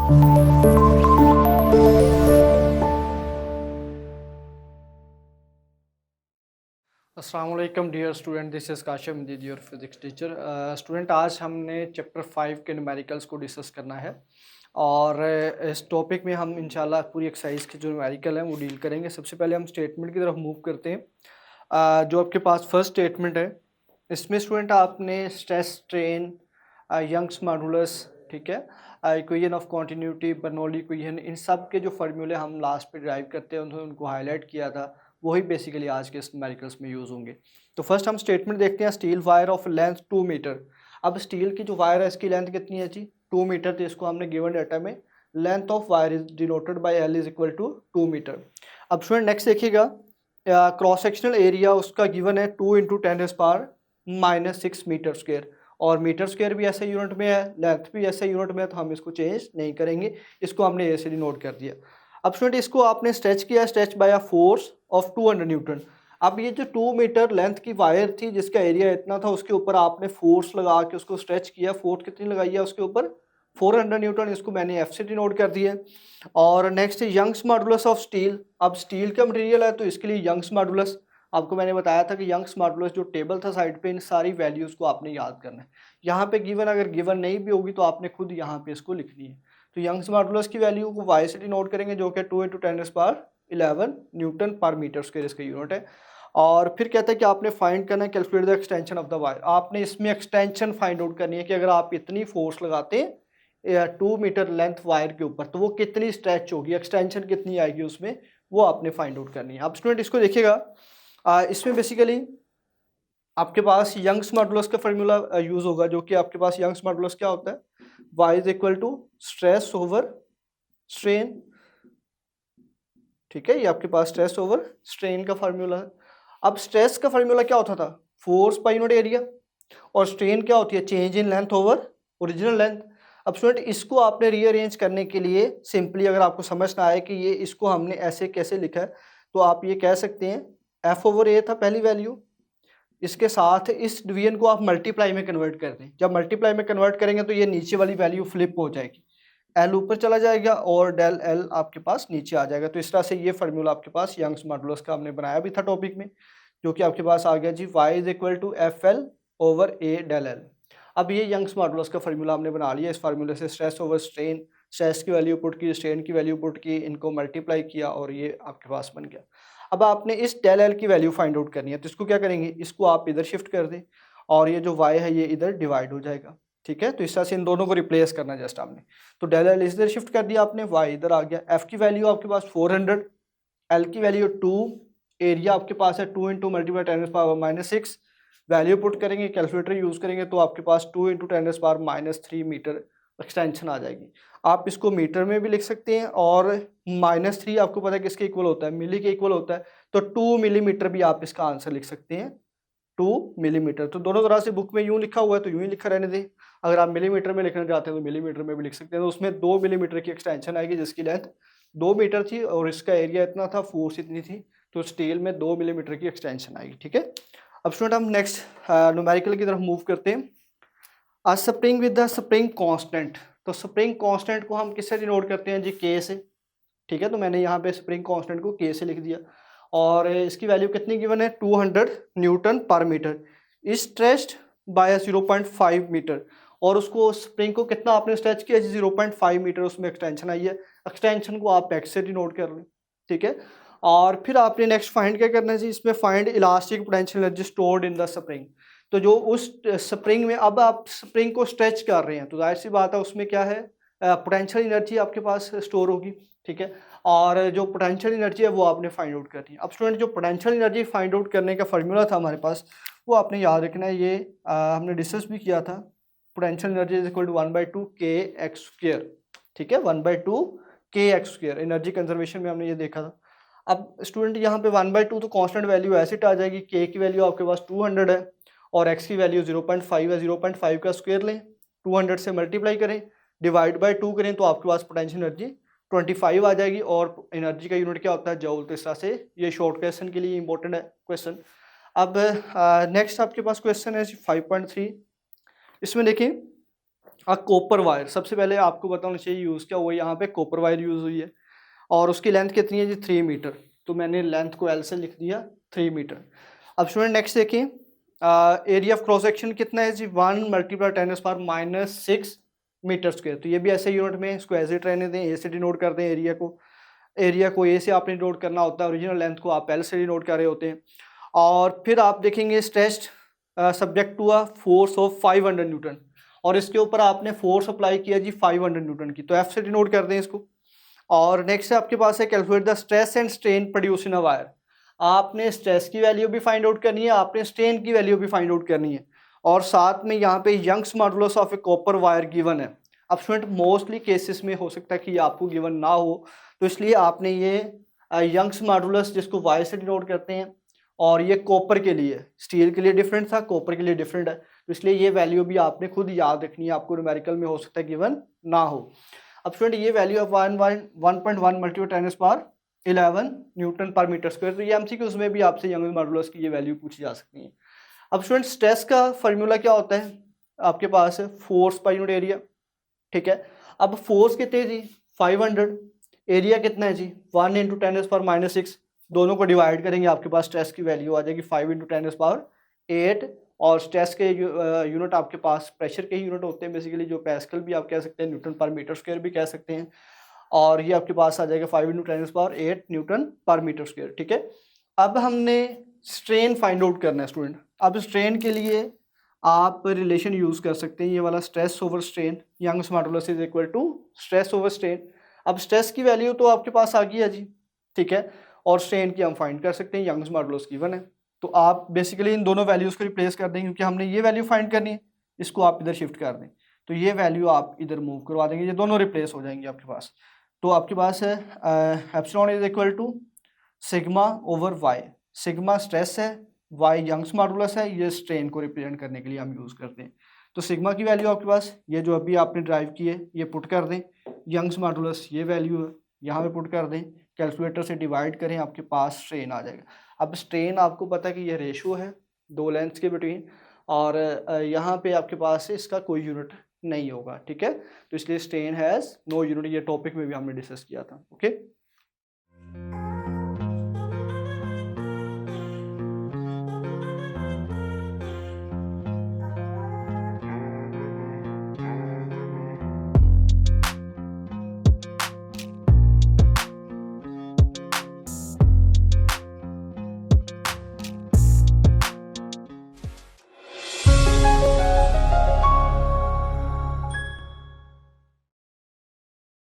अस्सलाम वालेकुम dear student, this is Kashim दीदी योर फिज़िक्स टीचर। स्टूडेंट, आज हमने चैप्टर 5 के न्यूमेरिकल्स को डिस्कस करना है और इस टॉपिक में हम इंशाल्लाह पूरी एक्सरसाइज के जो न्यूमेरिकल हैं वो डील करेंगे। सबसे पहले हम स्टेटमेंट की तरफ मूव करते हैं। जो आपके पास फर्स्ट स्टेटमेंट है, इसमें स्टूडेंट आपने स्ट्रेस, स्ट्रेन, यंग्स मॉडुलस, ठीक है, equation of continuity, Bernoulli equation, इन सब के जो फार्मूले हम लास्ट पे ड्राइव करते हैं उनको हाईलाइट किया था, वही बेसिकली आज के न्यूमेरिकल्स में यूज़ होंगे। तो फर्स्ट हम स्टेटमेंट देखते हैं, steel wire of length 2 metre. अब स्टील की जो वायर है इसकी लेंथ कितनी है जी? 2 मीटर। तो इसको हमने गिवन डाटा में length of wire is denoted by L is equal to 2 metre. अब स्टूडेंट नेक्स्ट देखिएगा, क्रॉस सेक्शनल एरिया उसका गिवन है 2 इंटू 10⁻⁻6 मीटर स्क्वेयर, और मीटर स्क्वेयर भी ऐसे यूनिट में है, लेंथ भी ऐसे यूनिट में है, तो हम इसको चेंज नहीं करेंगे, इसको हमने ऐसे डिनोट कर दिया। अब स्टूडेंट इसको आपने स्ट्रेच किया, stretch by a force of 200 newton. अब ये जो 2 मीटर लेंथ की वायर थी जिसका एरिया इतना था, उसके ऊपर आपने फोर्स लगा के उसको स्ट्रेच किया। फोर्स कितनी लगाई है उसके ऊपर? 400 न्यूटन। इसको मैंने एफ से डिनोट कर दिया। और next Young's modulus of steel. अब स्टील का मटेरियल है तो इसके लिए यंग्स मॉडुलस, आपको मैंने बताया था कि यंग्स मॉडुलस जो टेबल था साइड पे, इन सारी वैल्यूज़ को आपने याद करना है। यहाँ पे गिवन, अगर गिवन नहीं भी होगी तो आपने खुद यहाँ पे इसको लिखनी है। तो यंग्स मॉडुलस की वैल्यू को वाई से डिनोट करेंगे, जो कि 2 इंटू 10⁻11 न्यूटन पर मीटर स्क्वायर इसका यूनिट है। और फिर कहता है कि आपने फाइंड करना है calculate the extension of the wire. आपने इसमें एक्सटेंशन फाइंड आउट करनी है कि अगर आप इतनी फोर्स लगाते हैं 2 मीटर लेंथ वायर के ऊपर तो वो कितनी स्ट्रेच होगी, एक्सटेंशन कितनी आएगी उसमें, वो आपने फाइंड आउट करनी है। अब स्टूडेंट इसको देखिएगा, इसमें बेसिकली आपके पास यंग्स मॉडुलस का फार्मूला यूज होगा, जो कि आपके पास यंग्स मॉडुलस क्या होता है? y is equal to stress over strain. ठीक है, ये आपके पास स्ट्रेस ओवर स्ट्रेन का फार्मूला है। अब स्ट्रेस का फार्मूला क्या होता था? Force by unit area. और स्ट्रेन क्या होती है? Change in length over original length. अब स्टूडेंट इसको आपने रीअरेंज करने के लिए सिंपली, अगर आपको समझ ना आए कि ये इसको हमने ऐसे कैसे लिखा है, तो आप ये कह सकते हैं एफ ओवर ए था पहली वैल्यू, इसके साथ इस डिवीजन को आप मल्टीप्लाई में कन्वर्ट कर दें। जब मल्टीप्लाई में कन्वर्ट करेंगे तो ये नीचे वाली वैल्यू फ्लिप हो जाएगी, एल ऊपर चला जाएगा और डेल एल आपके पास नीचे आ जाएगा। तो इस तरह से ये फार्मूला आपके पास यंग्स मॉडुलस का हमने बनाया भी था टॉपिक में, जो कि आपके पास आ गया जी y is equal to F L over A del L. अब ये यंग्स मॉडुलस का फार्मूला हमने बना लिया। इस फार्मूले से स्ट्रेस ओवर स्ट्रेन, स्ट्रेस की वैल्यू पुट की, स्ट्रेन की वैल्यू पुट की, इनको मल्टीप्लाई किया और ये आपके पास बन गया। अब आपने इस डेल एल की वैल्यू फाइंड आउट करनी है, तो इसको क्या करेंगे, इसको आप इधर शिफ्ट कर दें और ये जो y है ये इधर डिवाइड हो जाएगा। ठीक है, तो इस तरह से इन दोनों को रिप्लेस करना है जस्ट आपने। तो डेल एल इधर शिफ्ट कर दिया आपने, y इधर आ गया। f की वैल्यू आपके पास 400, l की वैल्यू 2, एरिया आपके पास है 2 इंटू मल्टीप्लाई 10⁻⁻6। वैल्यू पुट करेंगे, कैलकुलेटर यूज करेंगे, तो आपके पास 2 इंटू 10⁻3 मीटर एक्सटेंशन आ जाएगी। आप इसको मीटर में भी लिख सकते हैं, और -3 आपको पता है किसके इक्वल होता है? मिली के इक्वल होता है। तो 2 मिलीमीटर भी आप इसका आंसर लिख सकते हैं, 2 मिलीमीटर। तो दोनों तरह से बुक में यूं लिखा हुआ है तो यूं ही लिखा रहने दें। अगर आप मिलीमीटर में लिखना चाहते हैं तो मिलीमीटर में भी लिख सकते हैं। तो उसमें 2 मिलीमीटर की एक्सटेंशन आएगी जिसकी लेंथ 2 मीटर थी और इसका एरिया इतना था, फोर्स इतनी थी, तो स्टील में 2 मिलीमीटर की एक्सटेंशन आएगी। ठीक है, अब स्टूडेंट हम नेक्स्ट न्यूमेरिकल की तरफ मूव करते हैं। अ spring with the spring constant. तो स्प्रिंग कांस्टेंट को हम किससे डिनोट करते हैं जी? के से। ठीक है, तो मैंने यहाँ पे स्प्रिंग कांस्टेंट को के से लिख दिया, और इसकी वैल्यू कितनी गिवन है? 200 न्यूटन पर metre is stretched by 0.5 metre. और उसको स्प्रिंग को कितना आपने स्ट्रेच किया जी? 0.5 मीटर उसमें एक्सटेंशन आई है। एक्सटेंशन को आप एक्स से डिनोट कर लें। ठीक है, और फिर आपने नेक्स्ट फाइंड क्या करना है जी? इसमें find elastic potential energy stored in the spring. तो जो उस स्प्रिंग में, अब आप स्प्रिंग को स्ट्रेच कर रहे हैं तो जाहिर सी बात है उसमें क्या है, पोटेंशियल एनर्जी आपके पास स्टोर होगी। ठीक है, और जो पोटेंशियल एनर्जी है वो आपने फाइंड आउट करनी है। अब स्टूडेंट जो पोटेंशियल एनर्जी फाइंड आउट करने का फार्मूला था हमारे पास, वो आपने याद रखना है। ये हमने डिस्कस भी किया था, potential energy is equal to 1/2 k x square. ठीक है, 1/2 k x square. Energy conservation में हमने ये देखा था। अब स्टूडेंट यहाँ पे 1/2 तो कांस्टेंट वैल्यू ऐसे आ जाएगी, के की वैल्यू आपके पास 200 है और एक्स की वैल्यू 0.5 है। 0.5 का स्क्वायर लें, 200 से मल्टीप्लाई करें, डिवाइड बाय 2 करें, तो आपके पास पोटेंशियल एनर्जी 25 आ जाएगी। और एनर्जी का यूनिट क्या होता है? जूल। तो इस तरह से ये शॉर्ट क्वेश्चन के लिए इंपॉर्टेंट है क्वेश्चन। अब नेक्स्ट आपके पास क्वेश्चन है 5.3। इसमें देखिए, कॉपर वायर, सबसे पहले आपको बताना चाहिए यूज़ क्या हुआ है, यहाँ पे कॉपर वायर यूज़ हुई है और उसकी लेंथ कितनी है जी 3 मीटर, तो मैंने लेंथ को एल से लिख दिया 3 मीटर। अब स्टूडेंट नेक्स्ट देखिए, एरिया ऑफ क्रॉस सेक्शन कितना है जी 1 × 10⁻⁻6 मीटर स्क्वायर, तो ये भी ऐसे यूनिट में, इसको ऐसे रहने दें, ए से डिनोट कर दें एरिया को ए से आपने डिनोट करना होता है, ओरिजिनल लेंथ को आप एल से डिनोट कर रहे होते हैं। और फिर आप देखेंगे stressed subject to a force of 500 newton, और इसके ऊपर आपने फोर्स अप्लाई किया जी 500 न्यूटन की, तो एफ से डिनोट कर दें इसको। और नेक्स्ट आपके पास है calculate the stress and strain produce in a wire, आपने स्ट्रेस की वैल्यू भी फाइंड आउट करनी है, आपने स्ट्रेन की वैल्यू भी फाइंड आउट करनी है, और साथ में यहाँ पे Young's modulus of a copper wire given है। अब स्टूडेंट मोस्टली केसेस में हो सकता है कि ये आपको गिवन ना हो, तो इसलिए आपने ये यंग्स मॉडुलस जिसको वायर से डिनोट करते हैं, और ये कॉपर के लिए, स्टील के लिए डिफरेंट था, कॉपर के लिए डिफरेंट है, तो इसलिए ये वैल्यू भी आपने खुद याद रखनी है, आपको न्यूमेरिकल में हो सकता है गिवन ना हो। अब स्टूडेंट ये वैल्यू ऑफ 1.1 × 10⁻11 न्यूटन पर मीटर स्क्वायर, तो ये एमसीक्यूज में भी आपसे यंग्स मॉडुलस की ये वैल्यू पूछी जा सकती है। अब स्टूडेंट स्ट्रेस का फार्मूला क्या होता है, आपके पास है फोर्स पर यूनिट एरिया, ठीक है। अब फोर्स कितने जी 500, एरिया कितना है जी 1 × 10⁻⁻6, दोनों को डिवाइड करेंगे आपके पास स्ट्रेस की वैल्यू आ जाएगी 5 × 10⁻8, और स्ट्रेस के यूनिट आपके पास प्रेशर के यूनिट होते हैं बेसिकली, जो पैस्कल भी आप कह सकते हैं, न्यूटन पर मीटर स्क्वायर भी कह सकते हैं, और ये आपके पास आ जाएगा 5 × 10⁻8 न्यूटन पर मीटर स्क्वायर, ठीक है। अब हमने स्ट्रेन फाइंड आउट करना है स्टूडेंट। अब स्ट्रेन के लिए आप रिलेशन यूज़ कर सकते हैं, ये वाला stress over strain, Young's modulus is equal to stress over strain. अब स्ट्रेस की वैल्यू तो आपके पास आ गई है जी, ठीक है, और स्ट्रेन की हम फाइंड कर सकते हैं, यंग्स मॉडुलस गिवन है, तो आप बेसिकली इन दोनों वैल्यूज़ को रिप्लेस कर देंगे, क्योंकि हमने ये वैल्यू फाइंड करनी है, इसको आप इधर शिफ्ट कर दें, तो ये वैल्यू आप इधर मूव करवा देंगे, ये दोनों रिप्लेस हो जाएंगे आपके पास। तो आपके पास है epsilon is equal to sigma over Y, sigma stress है, वाई यंग्स मॉडुलस है, ये स्ट्रेन को रिप्रेजेंट करने के लिए हम यूज़ करते हैं। तो सिग्मा की वैल्यू आपके पास ये जो अभी आपने ड्राइव की है ये पुट कर दें, यंग्स मॉडुलस ये वैल्यू है यहाँ पे पुट कर दें, कैलकुलेटर से डिवाइड करें, आपके पास स्ट्रेन आ जाएगा। अब स्ट्रेन आपको पता है कि ये रेशो है दो लेंथ्स के बिटवीन, और यहाँ पे आपके पास इसका कोई यूनिट नहीं होगा, ठीक है, तो इसलिए स्ट्रेन हैज़ नो यूनिट, ये टॉपिक में भी हमने डिस्कस किया था, ओके।